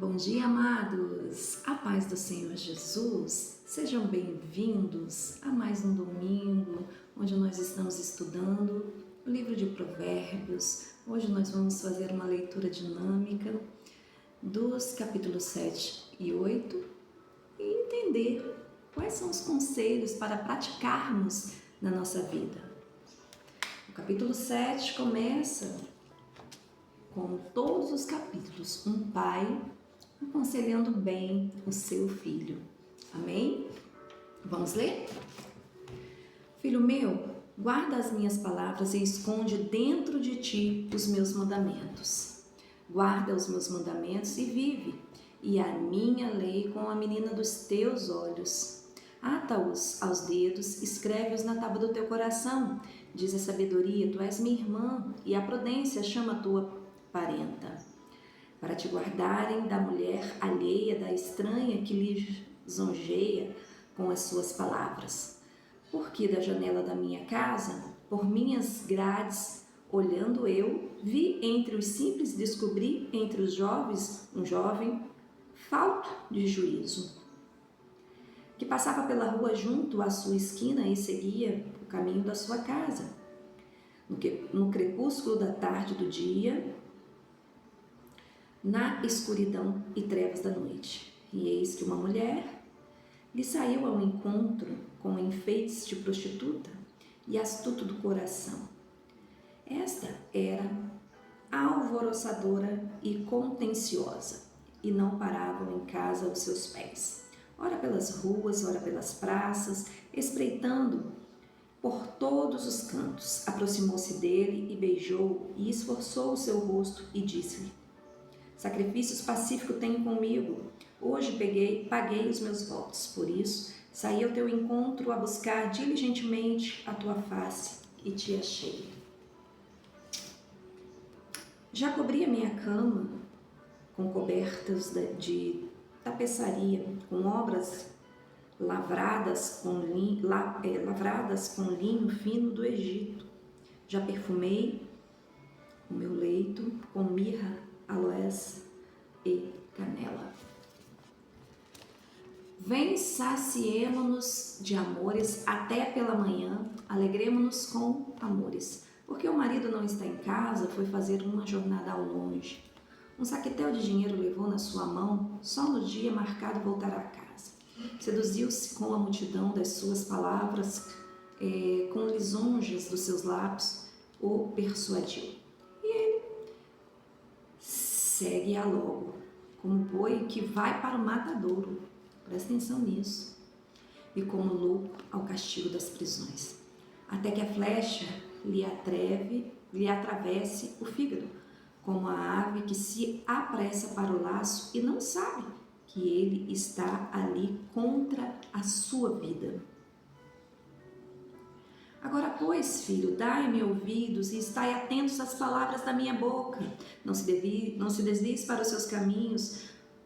Bom dia, amados! A paz do Senhor Jesus, sejam bem-vindos a mais um domingo, onde nós estamos estudando o livro de Provérbios. Hoje nós vamos fazer uma leitura dinâmica dos capítulos 7 e 8 e entender quais são os conselhos para praticarmos na nossa vida. O capítulo 7 começa com todos os capítulos, um pai aconselhando bem o seu filho. Amém? Vamos ler? Filho meu, guarda as minhas palavras e esconde dentro de ti os meus mandamentos. Guarda os meus mandamentos e vive, e a minha lei com a menina dos teus olhos. Ata-os aos dedos, escreve-os na tábua do teu coração. Diz a sabedoria, tu és minha irmã, e a prudência chama a tua parenta. Para te guardarem da mulher alheia, da estranha que lhe lisonjeia com as suas palavras. Porque da janela da minha casa, por minhas grades, olhando eu, vi entre os simples, descobri entre os jovens um jovem falto de juízo, que passava pela rua junto à sua esquina e seguia o caminho da sua casa. No crepúsculo da tarde do dia, na escuridão e trevas da noite. E eis que uma mulher lhe saiu ao encontro com enfeites de prostituta e astuto do coração. Esta era alvoroçadora e contenciosa, e não paravam em casa os seus pés. Ora pelas ruas, ora pelas praças, espreitando por todos os cantos. Aproximou-se dele e beijou-o, e esforçou o seu rosto e disse-lhe: sacrifícios pacíficos tenho comigo. Hoje paguei os meus votos. Por isso, saí ao teu encontro a buscar diligentemente a tua face e te achei. Já cobri a minha cama com cobertas de tapeçaria, com obras lavradas com linho fino do Egito. Já perfumei o meu leito com mirra, aloés e canela. Vem, saciemo-nos de amores até pela manhã, alegremo-nos com amores. Porque o marido não está em casa, foi fazer uma jornada ao longe. Um saquetel de dinheiro levou na sua mão, só no dia marcado voltará a casa. Seduziu-se com a multidão das suas palavras, com lisonjas dos seus lábios, o persuadiu. Segue-a logo, como boi que vai para o matadouro. Presta atenção nisso. E como louco ao castigo das prisões. Até que a flecha lhe atravesse o fígado, como a ave que se apressa para o laço e não sabe que ele está ali contra a sua vida. Agora, pois, filho, dai-me ouvidos e estai atentos às palavras da minha boca. Não se desvies para os seus caminhos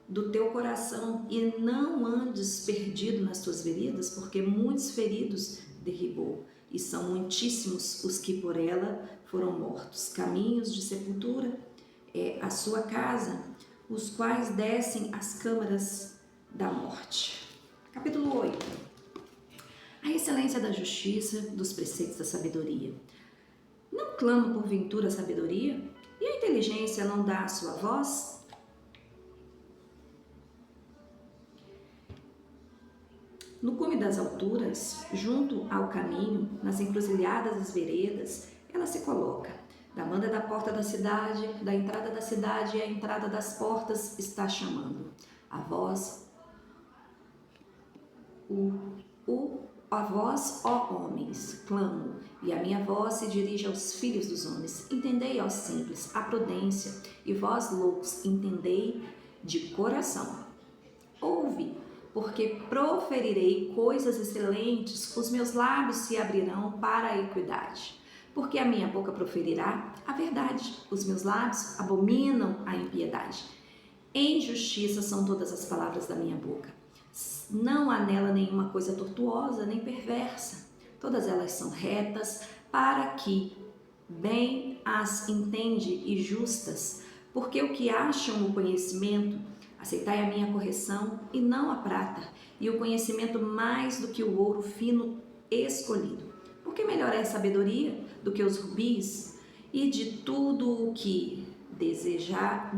do teu coração e não andes perdido nas tuas veredas, porque muitos feridos derribou, e são muitíssimos os que por ela foram mortos. Caminhos de sepultura é a sua casa, os quais descem às câmaras da morte. Capítulo 8. A excelência da justiça, dos preceitos da sabedoria. Não clama porventura a sabedoria? E a inteligência não dá a sua voz? No cume das alturas, junto ao caminho, nas encruzilhadas das veredas, ela se coloca. Da banda da porta da cidade, da entrada da cidade e a entrada das portas está chamando. A voz, a vós, ó homens, clamo, e a minha voz se dirige aos filhos dos homens. Entendei, ó simples, a prudência, e vós, loucos, entendei de coração. Ouve, porque proferirei coisas excelentes, os meus lábios se abrirão para a equidade. Porque a minha boca proferirá a verdade, os meus lábios abominam a impiedade. Em justiça são todas as palavras da minha boca. Não há nela nenhuma coisa tortuosa nem perversa. Todas elas são retas, para que bem as entende e justas, porque o que acham o conhecimento Aceitai a minha correção e não a prata, e o conhecimento mais do que o ouro fino escolhido. Porque melhor é a sabedoria do que os rubis, e de tudo o que deseja,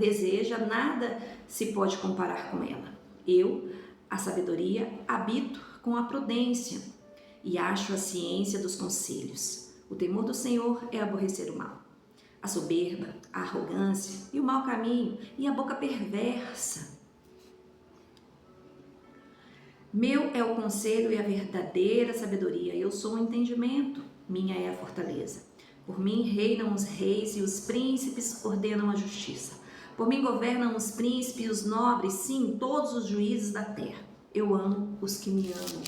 nada se pode comparar com ela. Eu, a sabedoria, habito com a prudência, e acho a ciência dos conselhos. O temor do Senhor é aborrecer o mal. A soberba, a arrogância e o mau caminho e a boca perversa. Meu é o conselho e a verdadeira sabedoria. Eu sou o entendimento, minha é a fortaleza. Por mim reinam os reis e os príncipes ordenam a justiça. Por mim governam os príncipes e os nobres, sim, todos os juízes da terra. Eu amo os que me amam.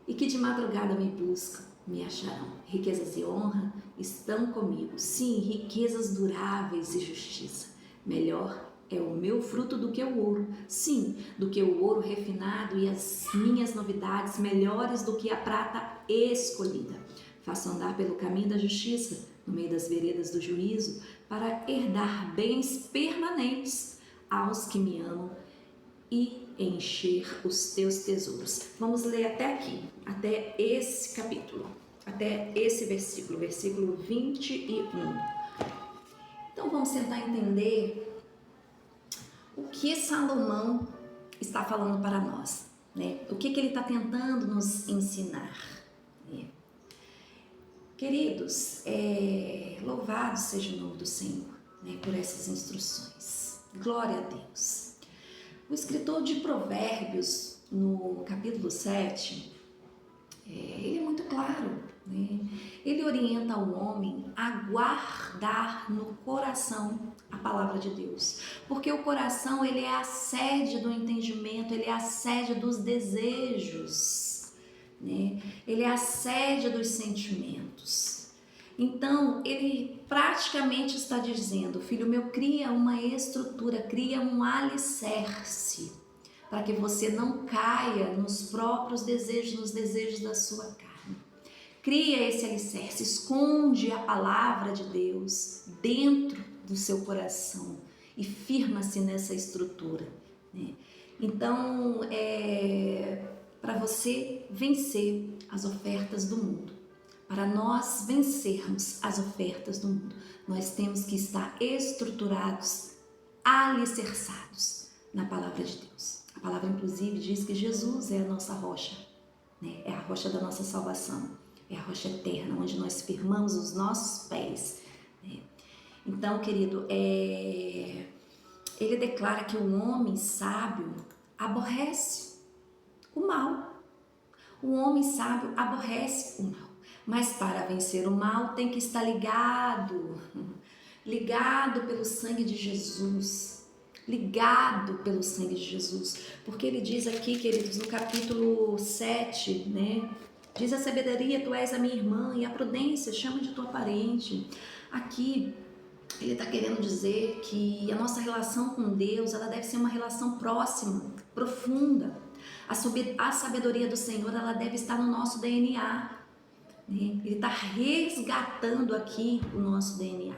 E que de madrugada me buscam, me acharão. Riquezas e honra estão comigo. Sim, riquezas duráveis e justiça. Melhor é o meu fruto do que o ouro. Sim, do que o ouro refinado, e as minhas novidades melhores do que a prata escolhida. Faço andar pelo caminho da justiça, no meio das veredas do juízo, para herdar bens permanentes aos que me amam e encher os teus tesouros. Vamos ler até aqui, até esse capítulo, até esse versículo, versículo 21. Então vamos tentar entender o que Salomão está falando para nós, né? O que ele está tentando nos ensinar, né? Queridos, louvado seja o nome do Senhor, né, por essas instruções. Glória a Deus. O escritor de Provérbios, no capítulo 7, ele é muito claro, né? Ele orienta o homem a guardar no coração a palavra de Deus, porque o coração, ele é a sede do entendimento, ele é a sede dos desejos, né? Ele é a sede dos sentimentos. Então, ele praticamente está dizendo: filho meu, cria uma estrutura, cria um alicerce, para que você não caia nos próprios desejos, nos desejos da sua carne. Cria esse alicerce, esconde a palavra de Deus dentro do seu coração e firma-se nessa estrutura, né? Então, para você vencer as ofertas do mundo, para nós vencermos as ofertas do mundo, nós temos que estar estruturados, alicerçados na palavra de Deus. A palavra, inclusive, diz que Jesus é a nossa rocha, né? É a rocha da nossa salvação, é a rocha eterna, onde nós firmamos os nossos pés, né? Então, querido, ele declara que o homem sábio aborrece o mal. O homem sábio aborrece o mal, mas para vencer o mal tem que estar ligado pelo sangue de Jesus, ligado pelo sangue de Jesus, porque ele diz aqui, queridos, no capítulo 7, né? Diz: a sabedoria, tu és a minha irmã, e a prudência, chama de tua parente. Aqui ele está querendo dizer que a nossa relação com Deus, ela deve ser uma relação próxima, profunda. A sabedoria do Senhor, ela deve estar no nosso DNA, né? Ele está resgatando aqui o nosso DNA,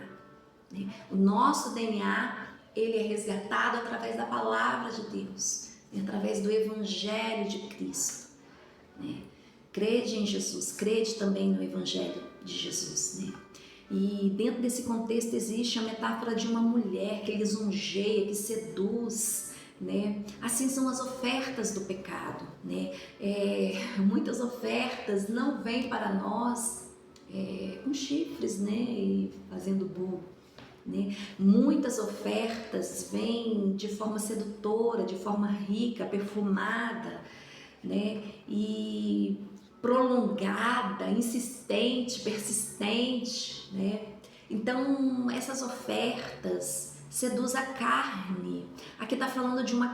né? O nosso DNA, ele é resgatado através da palavra de Deus, através do Evangelho de Cristo, né? Crede em Jesus, crede também no Evangelho de Jesus, né? E dentro desse contexto existe a metáfora de uma mulher que lisonjeia, que seduz, né? Assim são as ofertas do pecado, né? Muitas ofertas não vêm para nós com chifres, né? E fazendo burro, né? Muitas ofertas vêm de forma sedutora, de forma rica, perfumada, né? E prolongada, insistente, persistente, né? Então, essas ofertas seduz a carne. Aqui está falando de uma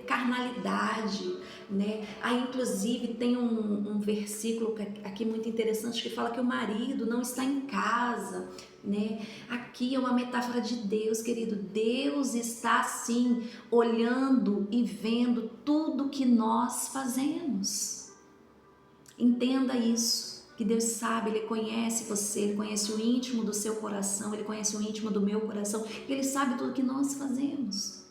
carnalidade, né? Aí, inclusive, tem um versículo aqui muito interessante que fala que o marido não está em casa, né? Aqui é uma metáfora de Deus, querido. Deus está, sim, olhando e vendo tudo que nós fazemos. Entenda isso, que Deus sabe, Ele conhece você, Ele conhece o íntimo do seu coração, Ele conhece o íntimo do meu coração, Ele sabe tudo que nós fazemos.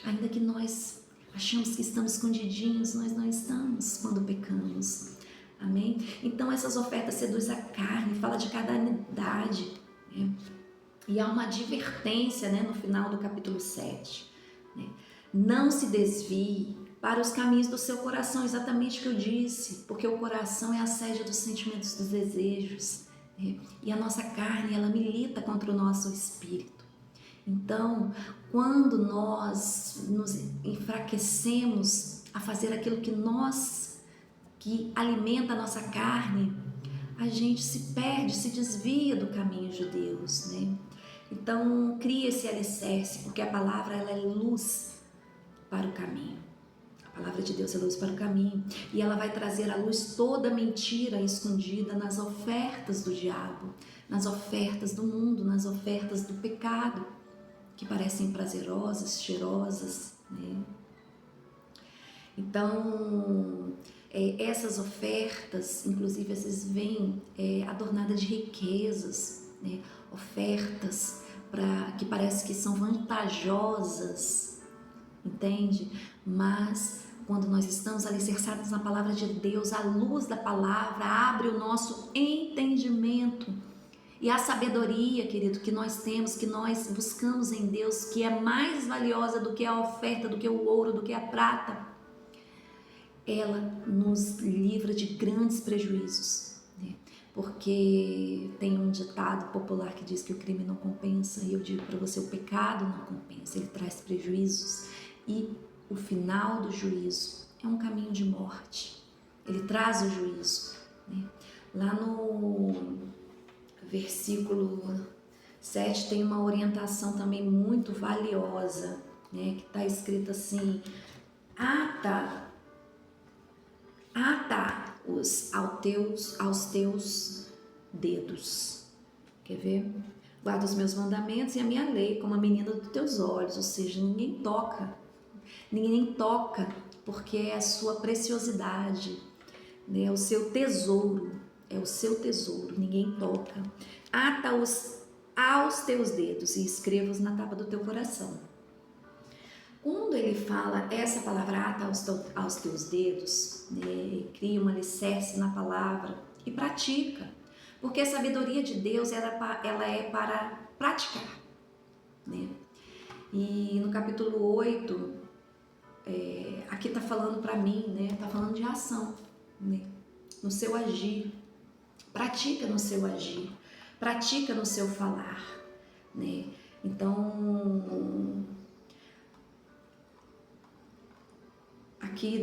Ainda que nós achamos que estamos escondidinhos, nós não estamos quando pecamos. Amém? Então essas ofertas seduzem a carne, fala de carnalidade, né? E há uma advertência, né, no final do capítulo 7. Né? Não se desvie para os caminhos do seu coração, exatamente o que eu disse, porque o coração é a sede dos sentimentos, dos desejos, né? E a nossa carne, ela milita contra o nosso espírito. Então, quando nós nos enfraquecemos a fazer aquilo que alimenta a nossa carne, a gente se perde, se desvia do caminho de Deus, né? Então, cria esse alicerce, porque a palavra, ela é luz para o caminho. A palavra de Deus é luz para o caminho, e ela vai trazer à luz toda mentira escondida nas ofertas do diabo, nas ofertas do mundo, nas ofertas do pecado, que parecem prazerosas, cheirosas, né? Então, essas ofertas, inclusive, às vêm adornadas de riquezas, né? Ofertas que parece que são vantajosas, entende? Mas quando nós estamos alicerçados na palavra de Deus, a luz da palavra abre o nosso entendimento. E a sabedoria, querido, que nós temos, que nós buscamos em Deus, que é mais valiosa do que a oferta, do que o ouro, do que a prata, ela nos livra de grandes prejuízos, né? Porque tem um ditado popular que diz que o crime não compensa, e eu digo para você, o pecado não compensa, ele traz prejuízos, e o final do juízo é um caminho de morte, ele traz o juízo, né? Lá no versículo 7 tem uma orientação também muito valiosa, né? Que está escrito assim: ata aos teus dedos. Quer ver? Guarda os meus mandamentos e a minha lei como a menina dos teus olhos. Ou seja, ninguém toca, porque é a sua preciosidade, né? É o seu tesouro, ninguém toca. Ata-os aos teus dedos e escreva-os na tapa do teu coração. Quando ele fala essa palavra ata aos teus dedos, né, cria um alicerce na palavra e pratica, porque a sabedoria de Deus ela é para praticar, né? E no capítulo 8, aqui está falando para mim, né? Está falando de ação, né? No seu agir, pratica no seu agir, pratica no seu falar, né? Então, aqui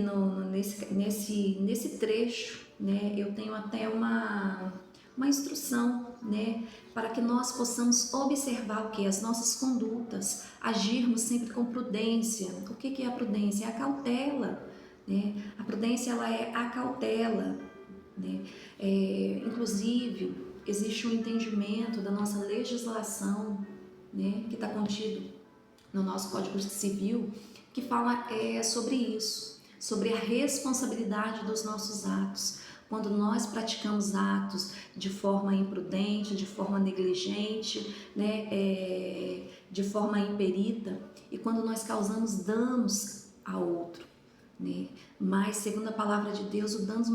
nesse trecho, né, eu tenho até uma instrução, né, para que nós possamos observar o que? As nossas condutas, agirmos sempre com prudência. O que é a prudência? É a cautela, né? A prudência, ela é a cautela, né? Inclusive, existe um entendimento da nossa legislação, né, que está contido no nosso Código Civil, que fala sobre isso, sobre a responsabilidade dos nossos atos. Quando nós praticamos atos de forma imprudente, de forma negligente, né, de forma imperita, e quando nós causamos danos a outro, né? Mas, segundo a palavra de Deus, o dano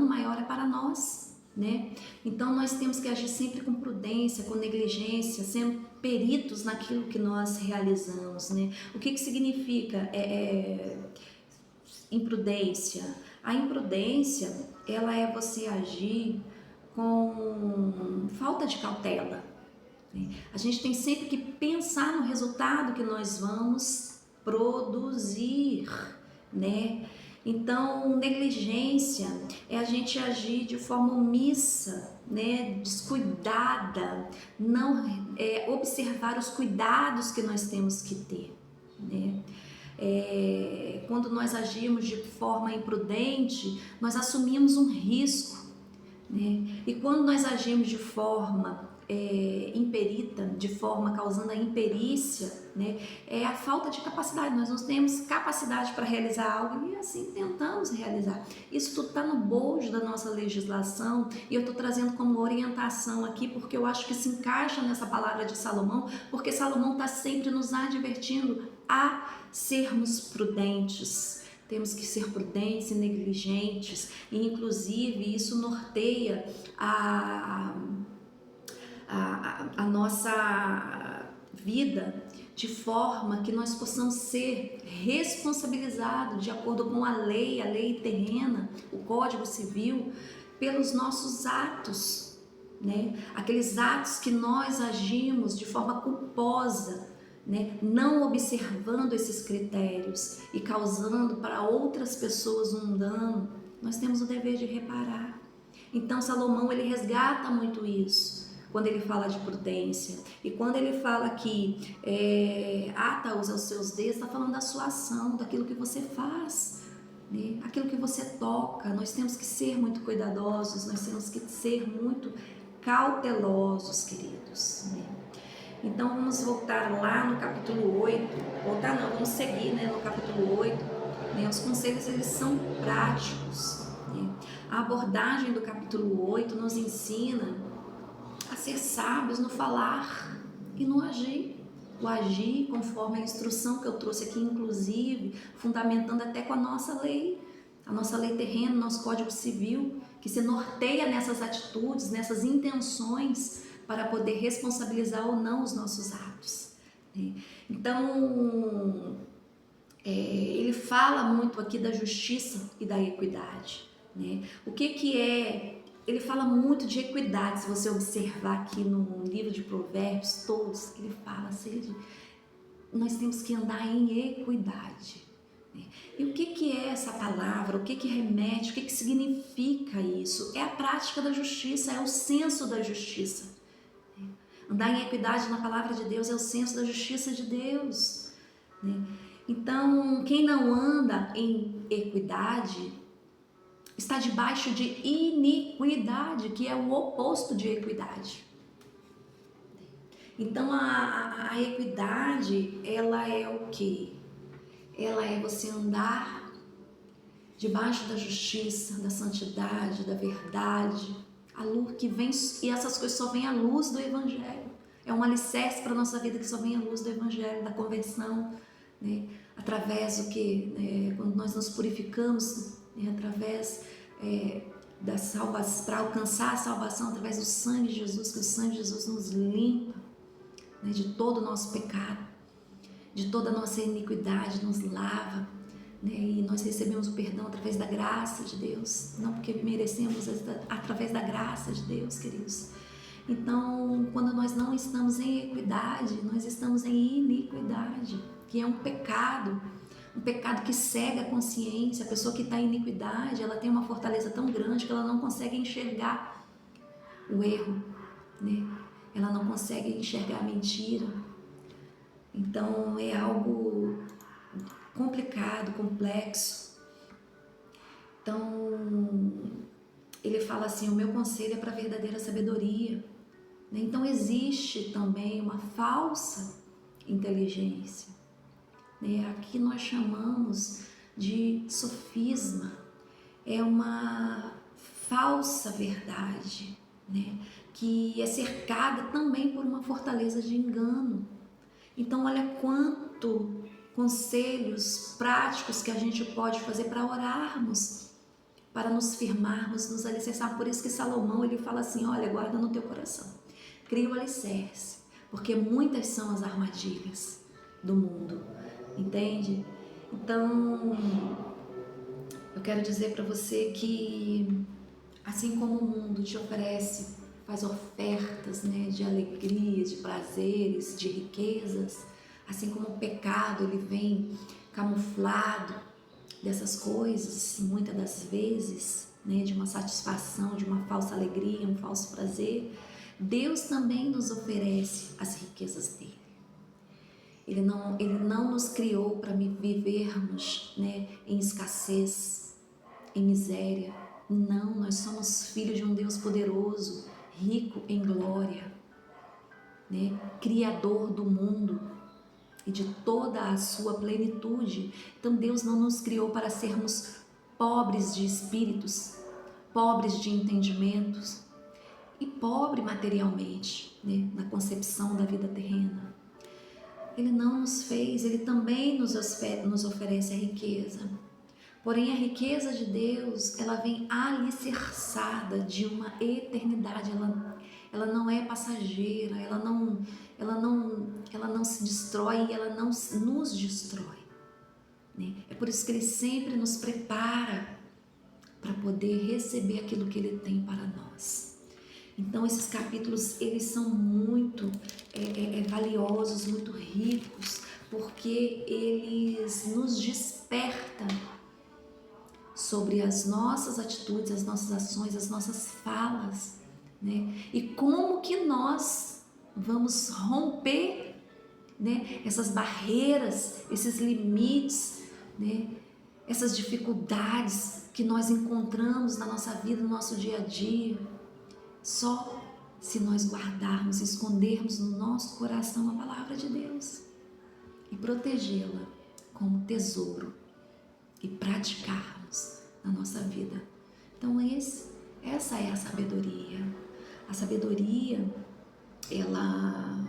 maior é para nós, né? Então nós temos que agir sempre com prudência, com negligência, sendo peritos naquilo que nós realizamos, né? O que significa imprudência? A imprudência, ela é você agir com falta de cautela, né? A gente tem sempre que pensar no resultado que nós vamos produzir, né? Então, negligência é a gente agir de forma omissa, né, descuidada, não observar os cuidados que nós temos que ter, né? Quando nós agimos de forma imprudente, nós assumimos um risco, né? E quando nós agimos de forma imperita, de forma causando a imperícia, né? É a falta de capacidade. Nós não temos capacidade para realizar algo e assim tentamos realizar. Isso tudo está no bojo da nossa legislação e eu estou trazendo como orientação aqui porque eu acho que se encaixa nessa palavra de Salomão, porque Salomão está sempre nos advertindo a sermos prudentes. Temos que ser prudentes e negligentes, e inclusive isso norteia a nossa vida de forma que nós possamos ser responsabilizados de acordo com a lei terrena, o Código Civil, pelos nossos atos, né? Aqueles atos que nós agimos de forma culposa, né? Não observando esses critérios e causando para outras pessoas um dano, nós temos o dever de reparar. Então Salomão ele resgata muito isso quando ele fala de prudência, e quando ele fala que ata-os aos seus dedos, está falando da sua ação, daquilo que você faz, né? Aquilo que você toca. Nós temos que ser muito cuidadosos, nós temos que ser muito cautelosos, queridos, né? Então vamos voltar lá no capítulo 8, vamos seguir, né, no capítulo 8, né? Os conselhos eles são práticos, né? A abordagem do capítulo 8 nos ensina a ser sábios no falar e no agir. O agir conforme a instrução que eu trouxe aqui, inclusive, fundamentando até com a nossa lei terrena, nosso Código Civil, que se norteia nessas atitudes, nessas intenções, para poder responsabilizar ou não os nossos atos. Então, ele fala muito aqui da justiça e da equidade, né? O que é? Ele fala muito de equidade. Se você observar aqui no livro de Provérbios, todos, ele fala assim, nós temos que andar em equidade, né? E o que é essa palavra? O que remete? O que significa isso? É a prática da justiça, é o senso da justiça. Andar em equidade na palavra de Deus é o senso da justiça de Deus, né? Então, quem não anda em equidade está debaixo de iniquidade, que é o oposto de equidade. Então, a equidade, ela é o quê? Ela é você andar debaixo da justiça, da santidade, da verdade, a luz que vem, e essas coisas só vêm à luz do Evangelho. É um alicerce para a nossa vida que só vem à luz do Evangelho, da conversão, né? Através do que? Quando nós nos purificamos, através da salvação, para alcançar a salvação através do sangue de Jesus, que o sangue de Jesus nos limpa, né, de todo o nosso pecado, de toda a nossa iniquidade, nos lava, né, e nós recebemos o perdão através da graça de Deus, não porque merecemos, através da graça de Deus, queridos. Então, quando nós não estamos em equidade, nós estamos em iniquidade, que é um pecado que cega a consciência. A pessoa que está em iniquidade, ela tem uma fortaleza tão grande que ela não consegue enxergar o erro, né? Ela não consegue enxergar a mentira. Então é algo complicado, complexo. Então ele fala assim, o meu conselho é para a verdadeira sabedoria, né? Então existe também uma falsa inteligência, né? Aqui nós chamamos de sofisma, é uma falsa verdade, né? Que é cercada também por uma fortaleza de engano. Então olha quanto conselhos práticos que a gente pode fazer para orarmos, para nos firmarmos, nos alicerçar. Por isso que Salomão ele fala assim, olha, guarda no teu coração, cria o alicerce, porque muitas são as armadilhas do mundo, entende? Então eu quero dizer para você que assim como o mundo te oferece, faz ofertas, né, de alegrias, de prazeres, de riquezas, assim como o pecado ele vem camuflado dessas coisas, muitas das vezes, né, de uma satisfação, de uma falsa alegria, um falso prazer, Deus também nos oferece as riquezas dele. Ele não nos criou para vivermos, né, em escassez, em miséria. Não, nós somos filhos de um Deus poderoso, rico em glória, né? Criador do mundo e de toda a sua plenitude. Então Deus não nos criou para sermos pobres de espíritos, pobres de entendimentos e pobre materialmente, né? Na concepção da vida terrena. Ele não nos fez, Ele também nos oferece a riqueza. Porém, a riqueza de Deus, ela vem alicerçada de uma eternidade. Ela não é passageira, ela não se destrói, ela não nos destrói, né? É por isso que Ele sempre nos prepara para poder receber aquilo que Ele tem para nós. Então esses capítulos, eles são muito valiosos, muito ricos, porque eles nos despertam sobre as nossas atitudes, as nossas ações, as nossas falas, né? E como que nós vamos romper, né, essas barreiras, esses limites, né, essas dificuldades que nós encontramos na nossa vida, no nosso dia a dia. Só se nós guardarmos, escondermos no nosso coração a palavra de Deus e protegê-la como tesouro e praticarmos na nossa vida. Então essa é a sabedoria. A sabedoria, ela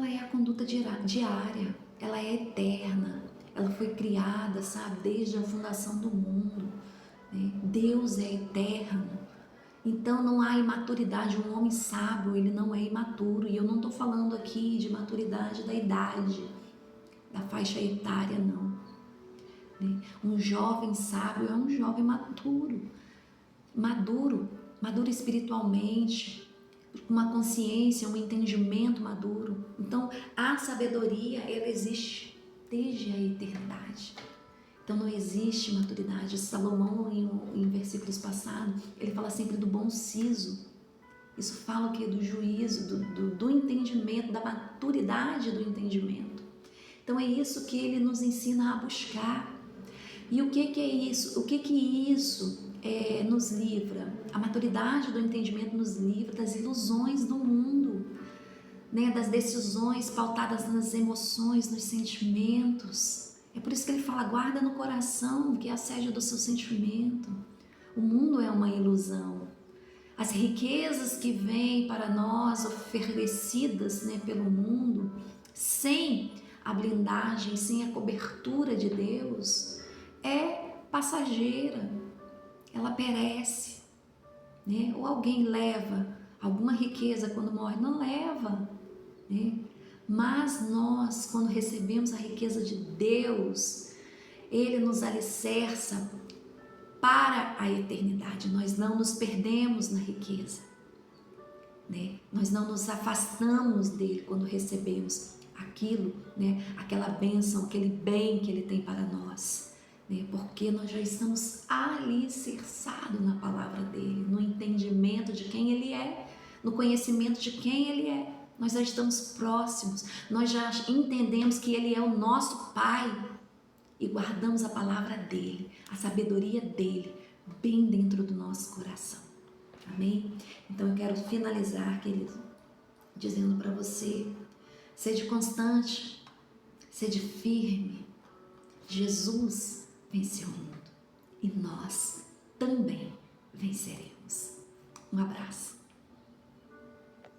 é a conduta diária, ela é eterna, ela foi criada, sabe, desde a fundação do mundo, né? Deus é eterno. Então não há imaturidade. Um homem sábio, ele não é imaturo. E eu não estou falando aqui de maturidade da idade, da faixa etária, não. Um jovem sábio é um jovem maduro espiritualmente, com uma consciência, um entendimento maduro. Então a sabedoria, ela existe desde a eternidade. Então não existe maturidade. Salomão, em versículos passados, ele fala sempre do bom siso. Isso fala o quê? Do juízo, do entendimento, da maturidade do entendimento. Então é isso que ele nos ensina a buscar. E o que é isso? O que isso nos livra? A maturidade do entendimento nos livra das ilusões do mundo, né? Das decisões pautadas nas emoções, nos sentimentos. É por isso que ele fala, guarda no coração, que é a sede do seu sentimento. O mundo é uma ilusão. As riquezas que vêm para nós, oferecidas, né, pelo mundo, sem a blindagem, sem a cobertura de Deus, é passageira, ela perece, né? Ou alguém leva alguma riqueza quando morre? Não leva, né? Mas nós, quando recebemos a riqueza de Deus, Ele nos alicerça para a eternidade. Nós não nos perdemos na riqueza, né? Nós não nos afastamos dele quando recebemos aquilo, né? Aquela bênção, aquele bem que Ele tem para nós, né? Porque nós já estamos alicerçados na palavra dele, no entendimento de quem Ele é, no conhecimento de quem Ele é. Nós já estamos próximos, nós já entendemos que Ele é o nosso Pai e guardamos a palavra dEle, a sabedoria dEle, bem dentro do nosso coração. Amém? Então eu quero finalizar, querido, dizendo para você, sede constante, sede firme. Jesus venceu o mundo e nós também venceremos. Um abraço.